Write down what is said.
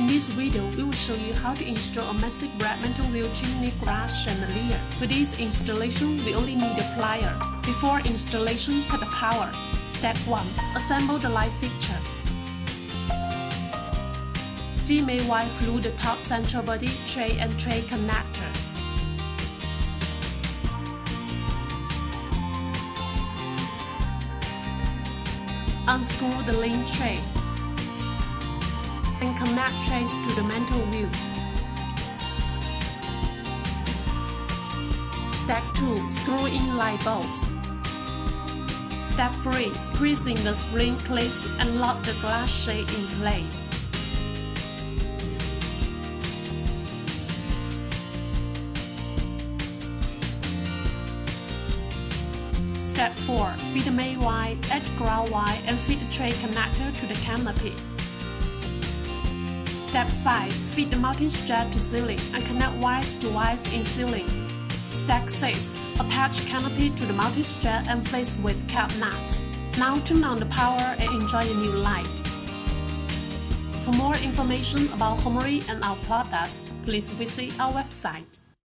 this video, we will show you how to install a Massie brand mantle wheel chimney glass chandelier. For this installation, we only need a plier. Before installation, cut the power. Step 1. Assemble the light fixture. Female wire through the top central body, tray and tray connector. Unscrew the link tray and connect trays to the mantle wheel. Step 2. Screw in light bolts. Step 3. Squeezing the spring clips and lock the glass shade in place. Step 4. Feed the main wire, add ground wire and feed the tray connector to the canopy. Step 5. Feed the mounting strap to ceiling and connect wires to wires in ceiling. Step 6. Attach canopy to the mounting strap and place with cap nuts. Now turn on the power and enjoy a new light. For more information about Chimney and our products, please visit our website.